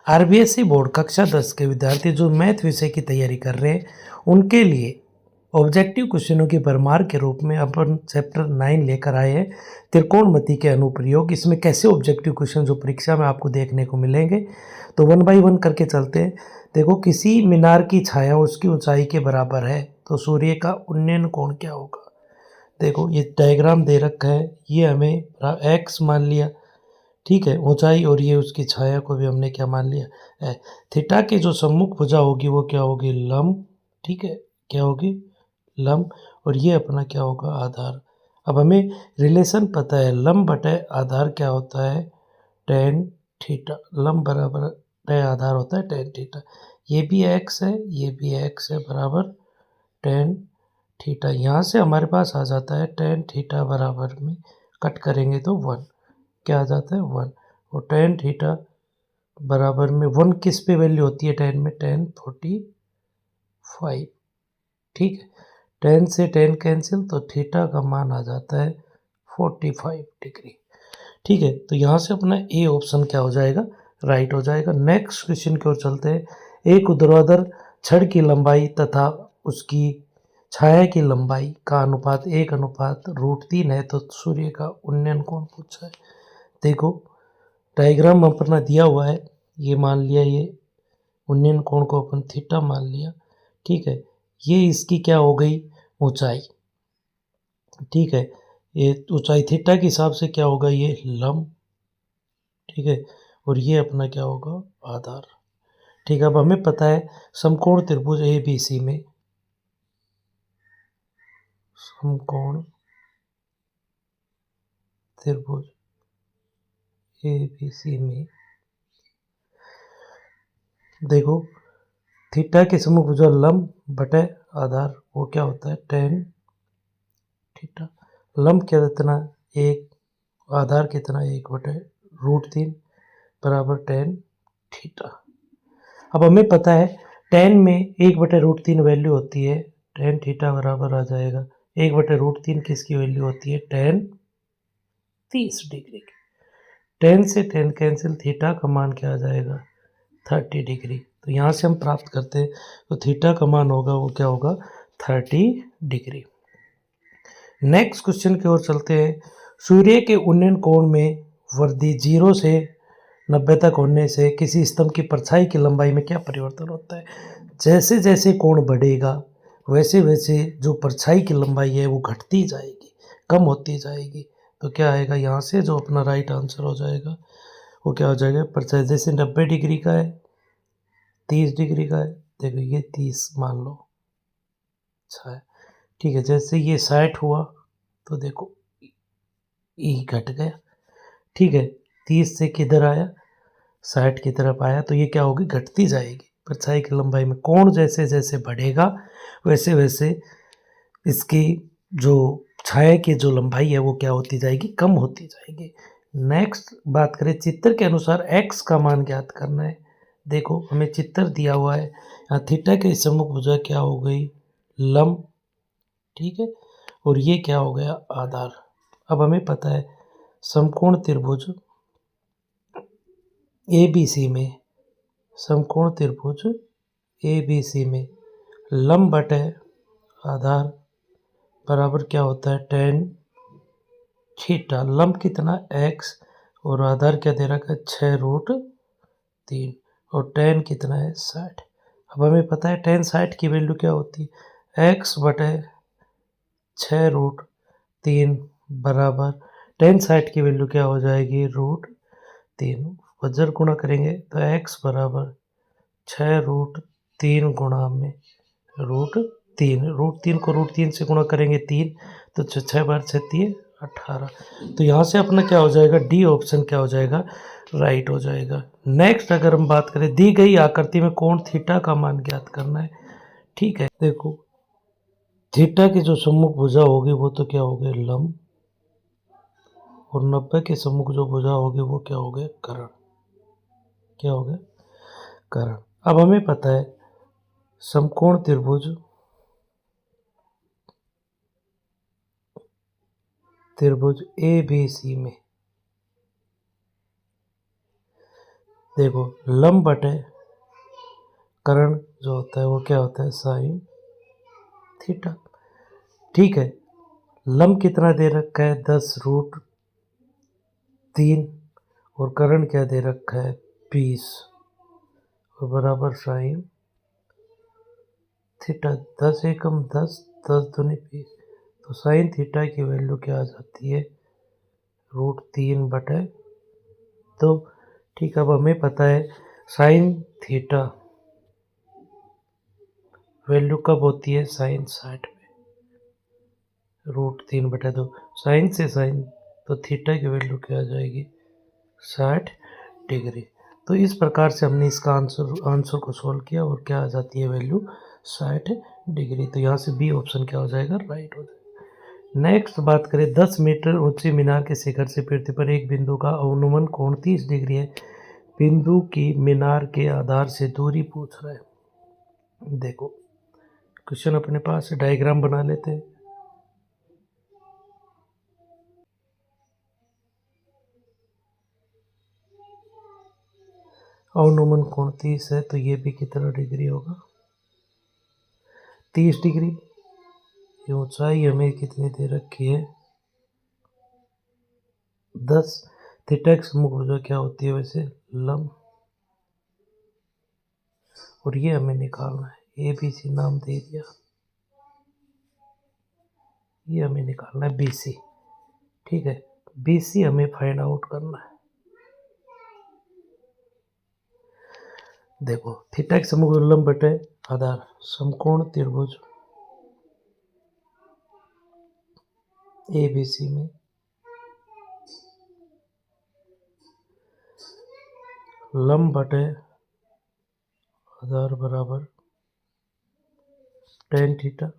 RBSE board कक्षा 10 के विद्यार्थी जो मैथ विषय की तैयारी कर रहे हैं उनके लिए ऑब्जेक्टिव क्वेश्चनों की भरमार के रूप में अपन चैप्टर 9 लेकर आए हैं, त्रिकोणमिति के अनुप्रयोग। इसमें कैसे ऑब्जेक्टिव क्वेश्चन जो परीक्षा में आपको देखने को मिलेंगे, तो वन बाय वन करके चलते हैं। देखो, किसी मीनार की छाया उसकी ऊंचाई के बराबर है तो सूर्य का उन्नयन कोण क्या होगा। देखो, ये डायग्राम दे रखा है, ये हमें एक्स मान लिया, ठीक है, ऊंचाई, और ये उसकी छाया को भी हमने क्या मान लिया है। थीटा के जो सम्मुख भुजा होगी वो क्या होगी, लंब, ठीक है, क्या होगी, लंब, और ये अपना क्या होगा, आधार। अब हमें रिलेशन पता है, लंब बटे आधार क्या होता है, टेन थीटा। लंब बराबर आधार होता है टेन थीटा। ये भी एक्स है, ये भी एक्स है, बराबर टेन थीटा। यहाँ से हमारे पास आ जाता है टेन थीटा बराबर में कट करेंगे तो वन, क्या आ जाता है, वन। और टेन थीटा बराबर में वन किस पे वैल्यू होती है, टेन में, 1045, ठीक है। 10 से 10 कैंसिल तो थीटा का मान आ जाता है 45 डिग्री, ठीक है। तो यहाँ से अपना ए ऑप्शन क्या हो जाएगा, राइट हो जाएगा। नेक्स्ट क्वेश्चन की ओर चलते हैं। एक ऊर्ध्वाधर छड़ की लंबाई तथा उसकी छाया की लंबाई का अनुपात 1:√3 है तो सूर्य का उन्नयन कोण पूछा है। देखो, डायग्राम अपना दिया हुआ है, ये मान लिया, ये उन्नयन कोण को अपन थीटा मान लिया, ठीक है। ये इसकी क्या हो गई, ऊंचाई, ठीक है। ये ऊंचाई थीटा के हिसाब से क्या होगा, ये लंब, ठीक है, और ये अपना क्या होगा, आधार, ठीक है। अब हमें पता है समकोण त्रिभुज ए बी सी में, समकोण त्रिभुज ए बी सी में देखो, थीटा के सम्मुख भुजा लंब बटे आधार वो क्या होता है, टेन थीटा। लंब क्या कितना, एक, आधार कितना, 1/√3 बराबर टेन थीटा। अब हमें पता है टेन में 1/√3 वैल्यू होती है, टेन थीटा बराबर आ जाएगा 1/√3 किसकी वैल्यू होती है, टेन 30 डिग्री की। 10 से 10 कैंसिल, थीटा का मान क्या आ जाएगा, 30 डिग्री। तो यहाँ से हम प्राप्त करते हैं तो थीटा का मान होगा वो क्या होगा, 30 डिग्री। नेक्स्ट क्वेश्चन की ओर चलते हैं। सूर्य के उन्नयन कोण में वृद्धि 0 से 90 तक होने से किसी स्तंभ की परछाई की लंबाई में क्या परिवर्तन होता है। जैसे जैसे कोण बढ़ेगा वैसे वैसे जो परछाई की लंबाई है वो घटती जाएगी, कम होती जाएगी। तो क्या आएगा, यहाँ से जो अपना राइट आंसर हो जाएगा वो क्या हो जाएगा, परछाई जैसे 90 डिग्री का है, 30 डिग्री का है, देखो ये 30 मान लो, अच्छा है, ठीक है। जैसे ये 60 हुआ तो देखो ई घट गया, ठीक है। 30 से किधर आया, 60 की तरफ आया, तो ये क्या होगी, घटती जाएगी परछाई की लंबाई में। कोण जैसे जैसे बढ़ेगा वैसे वैसे इसकी जो छाया की जो लंबाई है वो क्या होती जाएगी, कम होती जाएगी। नेक्स्ट बात करें, चित्र के अनुसार x का मान ज्ञात करना है। देखो, हमें चित्र दिया हुआ है, यहाँ थीटा के सम्मुख भुजा क्या हो गई, लंब, ठीक है, और ये क्या हो गया, आधार। अब हमें पता है समकोण त्रिभुज ए बी सी में, समकोण त्रिभुज ए बी सी में लंब बटे आधार बराबर क्या होता है, टेन थीटा। लंब कितना, एक्स, और आधार क्या दे रखा है, 6√3, और टेन कितना है, 60। अब हमें पता है टेन 60 की वैल्यू क्या होती है, एक्स बटे 6√3 बराबर टेन 60 की वैल्यू क्या हो जाएगी, √3। वज्र गुणा करेंगे तो एक्स बराबर 6√3 गुणा में √3 को √3 से गुणा करेंगे 3, तो 6 बार 36 18। तो यहाँ से अपना क्या हो जाएगा, डी ऑप्शन क्या हो जाएगा, राइट हो जाएगा। नेक्स्ट अगर हम बात करें, दी गई आकृति में कोण थीटा का मान ज्ञात करना है, ठीक है। देखो, थीटा की जो सम्मुख भुजा होगी वो तो क्या हो गए, लंब, और 90 के सम्मुख जो भुजा होगी वो क्या हो गए, कर्ण, क्या हो गया, कर्ण। अब हमें पता है समकोण त्रिभुज ए बी सी में देखो लंब बटे कर्ण जो होता है वो क्या होता है, साइन थीटा। ठीक है, लंब कितना दे रखा है, 10√3 और कर्ण क्या दे रखा है, 20 और बराबर साइन थीटा। 10 एकम 10, 10 दूनी 20, तो साइन थीटा की वैल्यू क्या आ जाती है, √3/2। ठीक, अब हमें पता है साइन थीटा वैल्यू कब होती है, साइन 60 में, √3/2। साइन से साइन, तो थीटा की वैल्यू क्या आ जाएगी, 60 डिग्री। तो इस प्रकार से हमने इसका आंसर को सोल्व किया और क्या आ जाती है वैल्यू, 60 डिग्री। तो यहाँ से बी ऑप्शन क्या हो जाएगा, राइट हो जाएगा। नेक्स्ट बात करें, 10 मीटर ऊंची मीनार के शिखर से पृथ्वी पर एक बिंदु का अनुमान कोण 30 डिग्री है। बिंदु की मीनार के आधार से दूरी पूछ रहा है। देखो क्वेश्चन अपने पास डायग्राम बना लेते हैं। अनुमान कोण 30 है, तो ये भी कितना डिग्री होगा, 30 डिग्री। ये ऊंचाई हमें कितनी दे रखी है, 10। थीटा की समूह भुजा क्या होती है वैसे, लंब। और ये हमें निकालना है, ए बी सी नाम दे दिया, ये हमें निकालना है बी सी। ठीक है, बी सी हमें फाइंड आउट करना है। देखो थीटा की समूह लंब बटे आधार, समकोण त्रिभुज ए बी सी में लंब बटे आधार बराबर tan थीटा।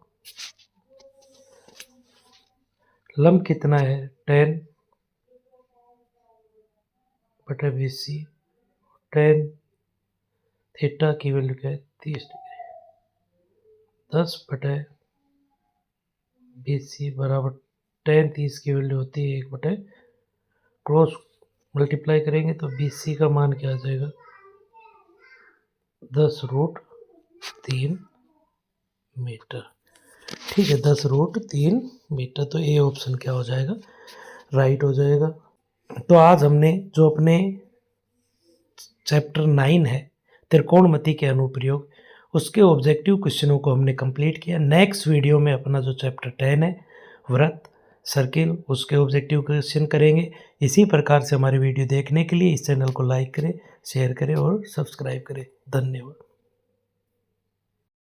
लंब कितना है, tan बटे बी सी, tan थीटा की वैल्यू क्या है, 30 डिग्री। 10 बटे बी सी बराबर tan 30 की वैल्यू होती है 1 बटे, क्रॉस मल्टीप्लाई करेंगे तो बी सी का मान क्या आ जाएगा, 10√3 मीटर। ठीक है, 10√3 मीटर। तो ए ऑप्शन क्या हो जाएगा, राइट हो जाएगा। तो आज हमने जो अपने चैप्टर 9 है त्रिकोणमिति के अनुप्रयोग, उसके ऑब्जेक्टिव क्वेश्चनों को हमने कंप्लीट किया। नेक्स्ट वीडियो में अपना जो चैप्टर 10 है वृत्त सर्किल, उसके ऑब्जेक्टिव क्वेश्चन करेंगे। इसी प्रकार से हमारी वीडियो देखने के लिए इस चैनल को लाइक करें, शेयर करें और सब्सक्राइब करें। धन्यवाद।